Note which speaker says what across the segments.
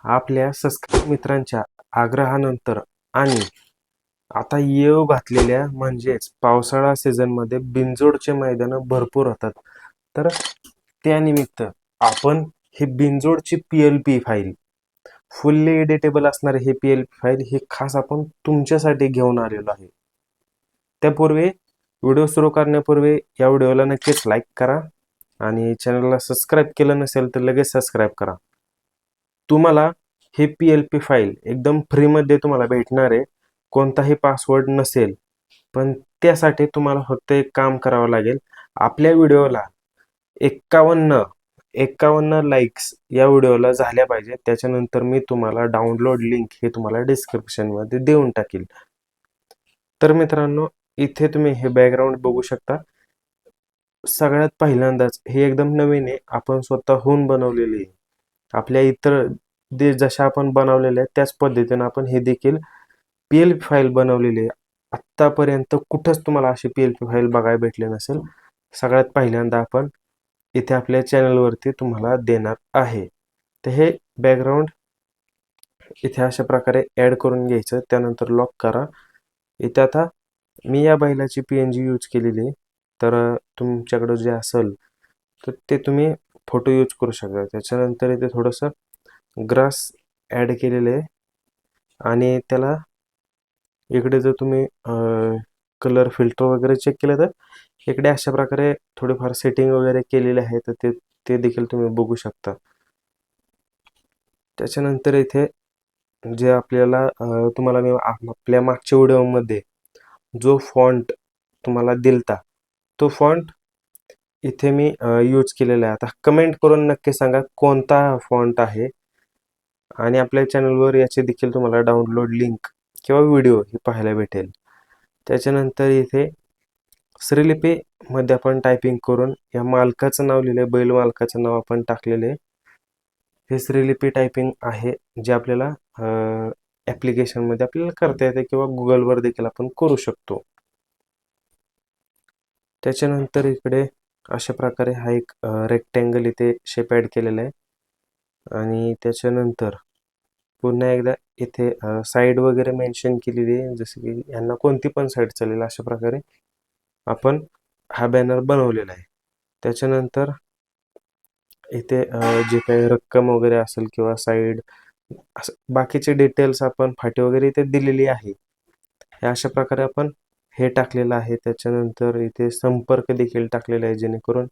Speaker 1: आपल्या सबस्क्राईब मित्रांच्या आग्रहानंतर आणि आता येऊ घातलेल्या म्हणजेच पावसाळा सीझनमध्ये बिनजोडचे मैदानं भरपूर होतात. तर त्यानिमित्त आपण ही बिनजोडची PLP फाईल फुल्ली एडिटेबल असणारे हे PLP फाईल हे खास आपण तुमच्यासाठी घेऊन आलेलो आहे. त्यापूर्वी व्हिडिओ सुरू करण्यापूर्वी या व्हिडिओला नक्कीच लाईक करा आणि चॅनलला सबस्क्राईब केलं नसेल तर लगेच सबस्क्राईब करा. तुम्हाला हे PLP फाईल एकदम फ्रीमध्ये तुम्हाला भेटणार आहे. कोणताही पासवर्ड नसेल, पण त्यासाठी तुम्हाला फक्त एक काम करावं लागेल. आपल्या व्हिडिओला 51 लाईक्स या व्हिडिओला झाल्या पाहिजे. त्याच्यानंतर मी तुम्हाला डाउनलोड लिंक हे तुम्हाला डिस्क्रिप्शनमध्ये देऊन टाकील. तर मित्रांनो, इथे तुम्ही हे बॅकग्राऊंड बघू शकता. सगळ्यात पहिल्यांदाच हे एकदम नवीन आहे. आपण स्वतःहून बनवलेले आहे. आपल्या इतर जशा आपण बनवलेल्या आहेत त्याच पद्धतीने आपण हे देखील PLP फाईल बनवलेली आहे. आत्तापर्यंत कुठंच तुम्हाला अशी PLP फाईल बघायला भेटली नसेल. सगळ्यात पहिल्यांदा आपण इथे आपल्या चॅनलवरती तुम्हाला देणार आहे. तर हे बॅकग्राऊंड इथे अशा प्रकारे ॲड करून घ्यायचं. त्यानंतर लॉक करा. इथे आता मी या बैलाची PNG यूज केलेली आहे. तर तुमच्याकडं जे असेल तर ते तुम्ही फोटो यूज करू शकता. त्याच्यानंतर इथे थोडंसं ग्रास ॲड केलेलं आहे आणि त्याला इकडे जर तुम्ही कलर फिल्टर वगैरे चेक केलं तर इकडे अशा प्रकारे थोडेफार सेटिंग वगैरे केलेले आहे. तर ते देखील तुम्ही बघू शकता. त्याच्यानंतर इथे जे आपल्याला तुम्हाला मी आपल्या मागच्या व्हिडिओमध्ये जो फॉन्ट तुम्हाला दिलता तो फॉन्ट इथे मी यूज केलेला आहे. आता कमेंट करून नक्की सांगा कोणता फॉन्ट आहे आणि आपल्या चॅनलवर याची देखील तुम्हाला डाउनलोड लिंक किंवा व्हिडिओ हे पाहायला भेटेल. त्याच्यानंतर इथे श्रीलिपीमध्ये आपण टायपिंग करून या मालकाचं नाव लिहिलं आहे. बैल मालकाचं नाव आपण टाकलेलं आहे. हे श्रीलिपी टायपिंग आहे जे आपल्याला ॲप्लिकेशनमध्ये आपल्याला करता येते किंवा गुगलवर देखील आपण करू शकतो. त्याच्यानंतर इकडे अशा प्रकारे हा एक रेक्टँगल इथे शेप ॲड केलेला आहे आणि त्याच्यानंतर पुन्हा एकदा इथे साईड वगैरे मेन्शन केलेली आहे. जसं की यांना कोणती पण साईड चालेल अशा प्रकारे आपण हा बॅनर बनवलेला आहे. त्याच्यानंतर इथे जे काही रक्कम वगैरे असेल किंवा साईड असं बाकीचे डिटेल्स आपण फाटी वगैरे इथे दिलेली आहे. हे अशा प्रकारे आपण हे टाकलेलं आहे. त्याच्यानंतर इथे संपर्क देखील टाकलेला आहे जेणेकरून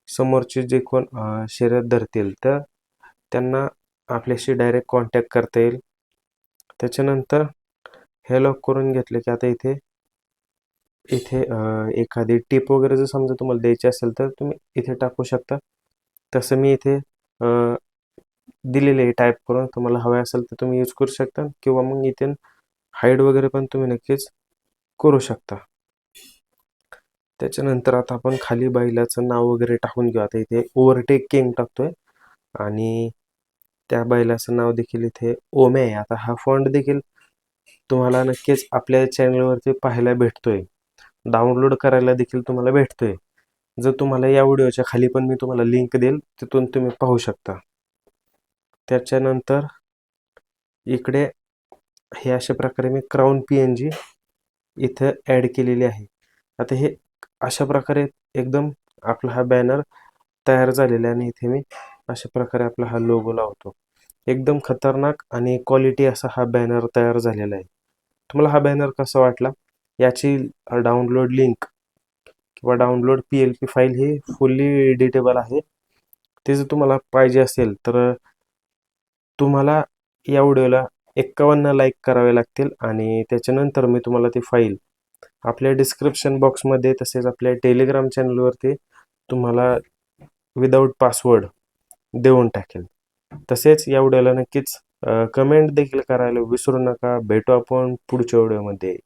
Speaker 1: समोरचे जे कोण शर्यत धरतील तर त्यांना आपल्याशी डायरेक्ट कॉन्टॅक्ट करता येईल. त्याच्यानंतर हे लॉक करून घेतलं की आता इथे एखादी टिप वगैरे जर समजा तुम्हाला द्यायची असेल तर तुम्ही इथे टाकू शकता. तसं मी इथे दिलेले आहे टाईप करून. तुम्हाला हवे असेल तर तुम्ही यूज करू शकता किंवा मग इथे हाईड वगैरे पण तुम्ही नक्कीच करू शकता. त्याच्यानंतर आता आपण खाली बैलाचं नाव वगैरे टाकून घेऊ. आता इथे ओव्हरटेक किंग टाकतोय आणि त्या बैलाचं नाव देखील इथे ओमे आहे. आता हा फॉन्ट देखील तुम्हाला नक्कीच आपल्या चॅनलवरती पाहायला भेटतोय. डाउनलोड करायला देखील तुम्हाला भेटतोय. जर तुम्हाला या व्हिडिओच्या खाली पण मी तुम्हाला लिंक देईल तिथून तुम्ही पाहू शकता. त्याच्यानंतर इकडे हे अशा प्रकारे मी क्राऊन PNG इथं ॲड केलेली आहे. आता हे अशा प्रकारे एकदम आपला हा बॅनर तयार झालेला आहे आणि इथे मी अशा प्रकारे आपला हा लोगो लावतो. एकदम खतरनाक आणि क्वालिटी असा हा बॅनर तयार झालेला आहे. तुम्हाला हा बॅनर कसा वाटला याची डाउनलोड लिंक किंवा डाउनलोड PLP फाईल ही फुल्ली एडिटेबल आहे. ते जर तुम्हाला पाहिजे असेल तर तुम्हाला या व्हिडिओला 51 लाईक करावे लागतील आणि त्याच्यानंतर मी तुम्हाला ती फाईल आपल्या डिस्क्रिप्शन बॉक्समध्ये तसेच आपल्या टेलिग्राम चॅनलवरती तुम्हाला विदाऊट पासवर्ड देऊन टाकेल. तसेच या व्हिडिओला नक्कीच कमेंट देखील करायला विसरू नका. भेटू आपण पुढच्या व्हिडिओमध्ये.